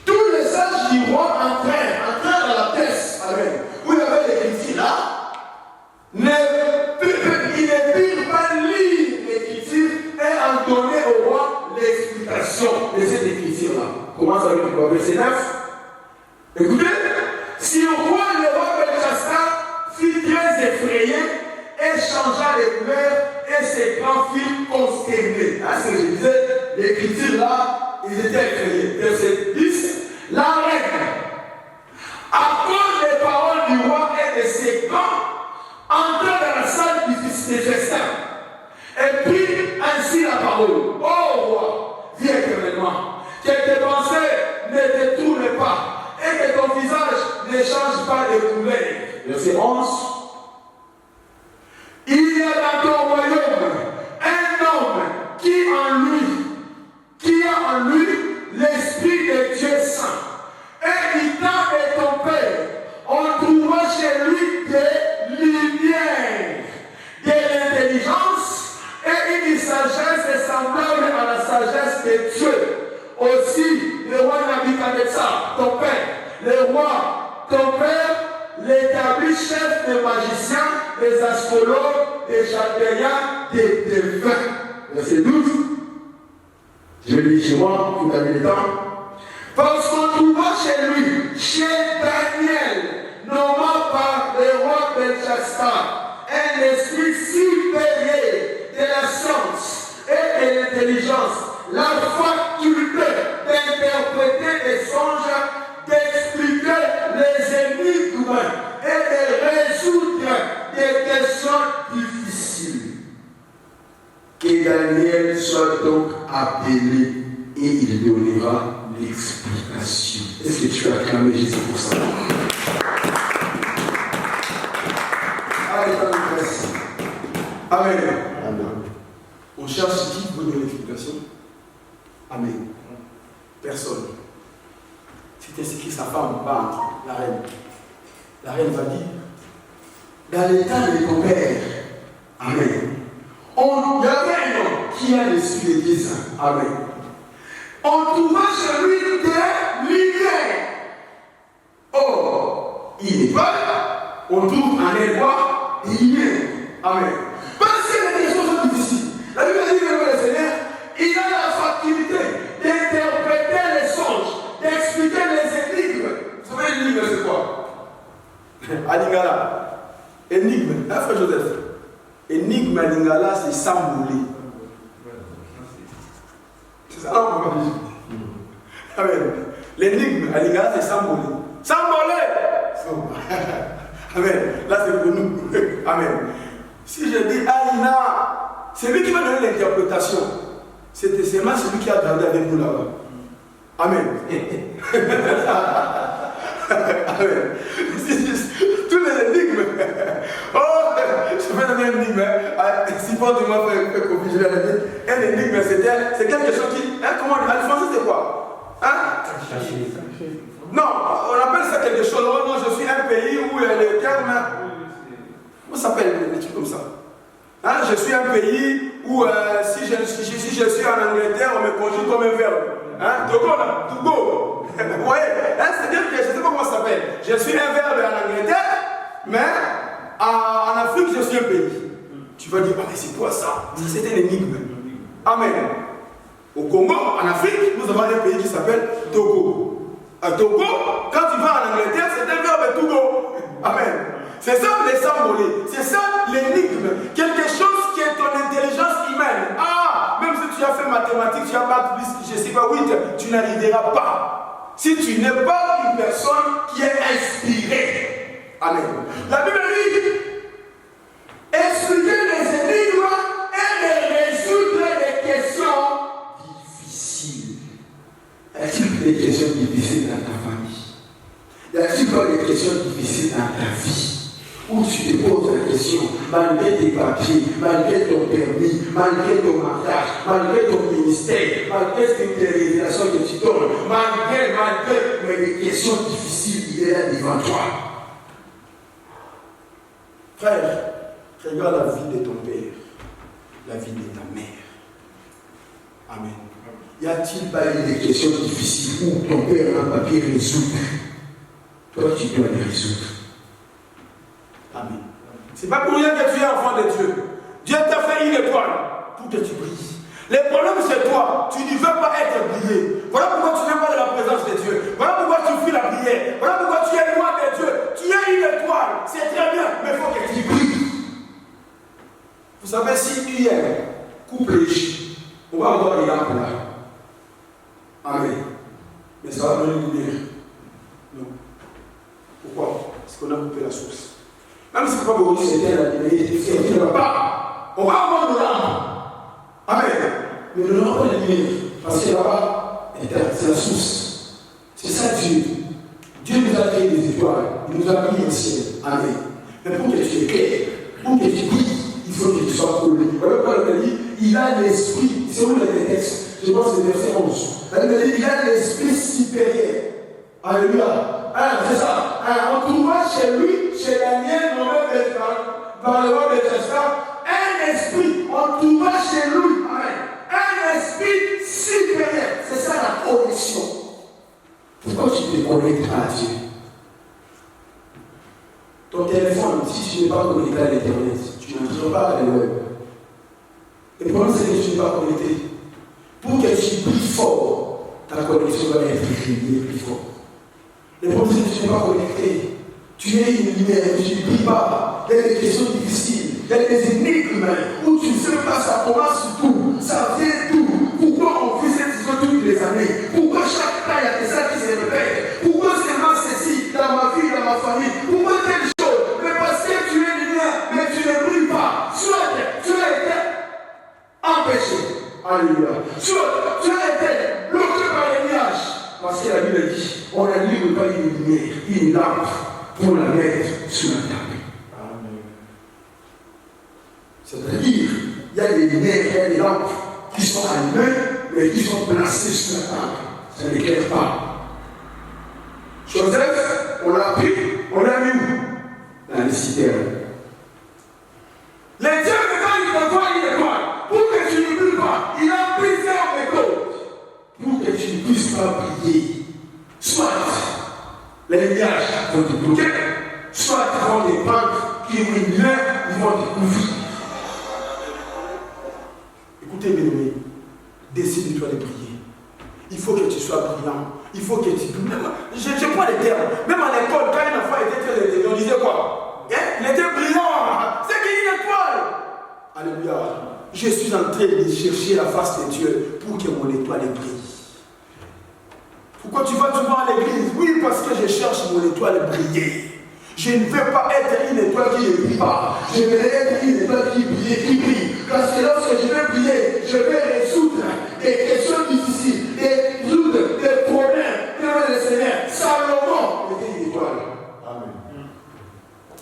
Speaker 2: tous les sages du roi entrèrent dans la pièce, amen, où il y avait l'écriture là, ils ne purent pas lire l'écriture et en donner au roi l'explication de cette écriture-là. Comment ça veut dire? Verset 9. Écoutez, si le roi Belchassar fut très effrayé et changea de couleur et ses grands furent consternés. C'est ce que je disais, l'écriture là, ils étaient effrayés. Verset 10. La reine, à cause des paroles du roi et de ses grands, entra dans la salle du festin et prit ainsi la parole. Ô roi, vis éternellement, que tes pensées ne te tournent pas et que ton visage ne change pas de couleur. Verset 11. Il y a dans ton royaume un homme qui a en lui l'esprit de Dieu saint. Et il t'a et ton père, on trouvera chez lui des lumières, de l'intelligence et une sagesse semblable à la sagesse de Dieu. Aussi, le roi Nabuchodonosor, ton père, le roi, ton père, l'établit chef des magiciens, des astrologues, des chaldéens, des devins. Verset 12. Je lis chez moi, tout à le temps. Parce qu'on trouva chez lui, chez Daniel, nommé par le roi Belchassar, un esprit supérieur de la science et de l'intelligence, la faculté d'interpréter les songes, d'expliquer les énigmes et de résoudre des questions difficiles. Que Daniel soit donc appelé et il donnera l'explication. Est-ce que tu as acclamé Jésus pour ça? Allez, merci. Amen. Amen. On cherche qui peut donner l'explication? Amen. Personne. C'était ce que sa femme va entrer, la reine. La reine va dire, dans l'état de ton père, amen. Il y avait un homme qui a l'esprit de Dieu saint. Amen. On trouva chez lui des lumières. Or, il n'est pas là. On trouve en éloi des lumières. Amen. Parce que les choses sont difficiles. La Bible dit que le Seigneur, il a la faculté d'interpréter les songes, d'expliquer les énigmes. Vous savez, l'énigme, c'est quoi? À Lingala. Énigme, hein, frère Joseph? Énigme à Lingala, c'est samboulé. C'est ça, on va dire. Amen. L'énigme à Lingala, c'est samboulé. Samboulé! Amen. Là, c'est pour nous. Amen. Si je dis Aïna, c'est lui qui va donner l'interprétation. C'était seulement celui qui a gardé avec nous là-bas. Amen. Amen. Tous les énigmes. Oh, je vais donner une énigme. Si pas de moi, je vais la dire. Un énigme, c'est quelque chose qui. Hein, comment on dit? En français, c'est quoi? Hein? Non, on appelle ça quelque chose. Oh non, je suis un pays où il y a les termes. Comment ça s'appelle les trucs comme ça? Hein, je suis un pays où si je suis en Angleterre, on me conjugue comme un verbe. Hein? Togo là, Togo. Vous voyez, hein, c'est-à-dire que je ne sais pas comment ça s'appelle. Je suis un verbe en Angleterre, mais en Afrique, je suis un pays. Tu vas dire, ah, mais c'est quoi ça? Ça, c'est un énigme. Amen. Au Congo, en Afrique, nous avons un pays qui s'appelle Togo. Togo, quand tu vas en Angleterre, c'est un verbe Togo. Amen. C'est ça les symboles, c'est ça l'énigme. Quelque chose qui est ton intelligence humaine. Ah, même si tu as fait mathématiques, tu as bac plus, je ne sais pas, 8, tu n'arriveras pas. Si tu n'es pas une personne qui est inspirée. Amen. La Bible dit, expliquer les énigmes et de résoudre les questions difficiles. Y a-t-il des questions difficiles dans ta famille? Y a-t-il pas des questions difficiles dans ta vie? Où tu te poses la question, malgré tes papiers, malgré ton permis, malgré ton mariage, malgré ton ministère, malgré tes révélations que tu donnes, malgré les questions difficiles, il est là devant toi. Frère, regarde la vie de ton père, la vie de ta mère. Amen. Y a-t-il pas eu des questions difficiles où ton père a un papier résolu? Toi, tu dois les résoudre. Amen. C'est pas pour rien que tu es enfant de Dieu. Dieu t'a fait une étoile pour que tu brilles. Le problème c'est toi, tu ne veux pas être brillé. Voilà pourquoi tu n'aimes pas de la présence de Dieu. Voilà pourquoi tu fuis la prière. Voilà pourquoi tu es loin de Dieu. Tu es une étoile, c'est très bien, mais il faut que tu brilles. Vous savez, si hier, coupe les chiens, on va avoir des lampes là. Amen. Mais ça va donner une lumière. Non. Pourquoi? Parce qu'on a coupé la source. Même si c'est pas beaucoup, c'était la lumière, ne va pas. On va avoir de l'âme. Amen. Mais nous n'avons pas de lumière. Parce que là-bas, c'est la source. C'est ça Dieu. Dieu nous a créé des étoiles. Il nous a mis un ciel. Amen. Mais pour que tu éclaires, pour que tu brilles, il faut que tu sois collé. Voilà pourquoi il dit, il a l'esprit. C'est où les textes? Je pense que c'est verset 11. Il a l'esprit supérieur. Alléluia. C'est ça. On trouvera chez lui, chez Daniel, dans le roi de Testament, un esprit. On trouvera chez lui. Amen. Un esprit supérieur. C'est ça la connexion. Pourquoi tu te connectes à Dieu? Ton téléphone, si tu n'es pas connecté à l'Internet, tu n'entreras pas dans le web. Le problème, c'est que tu n'es pas connecté. Pour que tu brilles fort, ta connexion va être plus fort. Le problème, c'est que tu n'es pas connecté. Tu es une lumière, tu ne brilles pas. Il y a des questions difficiles, il y a des énigmes où tu ne sais pas ça commence d'où, ça vient d'où, pourquoi on fait cette histoire toutes les années, pourquoi chaque temps il y a des ça qui se répètent, pourquoi seulement ceci dans ma vie, dans ma famille, pourquoi telle chose, mais parce que tu es lumière, mais tu ne brilles pas. Soit tu as été empêché, alléluia, soit tu as été bloqué par les nuages, parce que la Bible dit, on n'allume pas une lumière, une lampe, pour la mettre sur la table. C'est-à-dire, il y a des lumières, il y a des lampes qui sont allumées, mais qui sont placées sur la table. Ça n'éclaire pas. Joseph, on l'a pris, on l'a mis où? Dans les citernes. Les dieux, quand il t'envoie une étoile, pour que tu ne brilles pas, il a plusieurs méthodes pour que tu ne puisses pas briller. Soit les nuages vont te bloquer, soit ils vont des banques qui brillent bien, ils vont te couvrir. Écoutez, mes amis, décide-toi de prier. Il faut que tu sois brillant. Il faut que tu brilles. Je prends les termes. Même à l'école, quand un enfant était très intelligent, on disait quoi? Il était brillant. C'est qu'il y a une étoile. Alléluia. Je suis en train de chercher la face de Dieu pour que mon étoile brille. Pourquoi tu vas toujours à l'église? Oui, parce que je cherche mon étoile briller. Je ne veux pas être une étoile qui ne brille pas. Je veux être une étoile qui brille. Parce que lorsque je vais briller, je vais résoudre des questions difficiles, résoudre des problèmes. Que le Seigneur, Salomon était une étoile. Amen.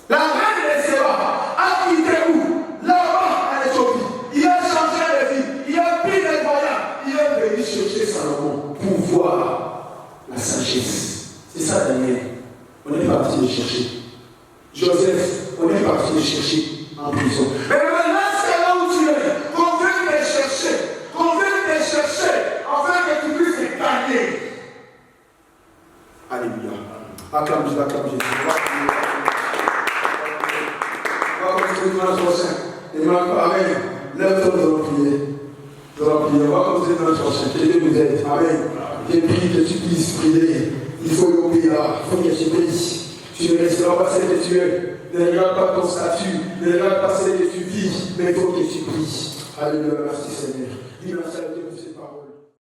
Speaker 2: La reine de Séba a quitté où? Là-bas, en Éthiopie. Il a changé de vie. Il a pris les moyens. Il est venu chercher Salomon pour voir la sagesse. C'est ça, Daniel. On est parti le chercher. Joseph, on est parti le chercher. Jésus, acclame Jésus. On va continuer dimanche prochain. Amen. Lève-toi, nous allons prier. Nous allons prier. On va continuer dimanche prochain. Que Dieu nous aide. Amen. Je prie que tu puisses prier. Il faut y obéir là. Il faut que tu pries. Tu ne resteras pas ce que tu es. Ne regarde pas ton statut. Ne regarde pas ce que tu vis. Mais il faut que tu pries. Alléluia. Merci Seigneur. Dis merci à Dieu.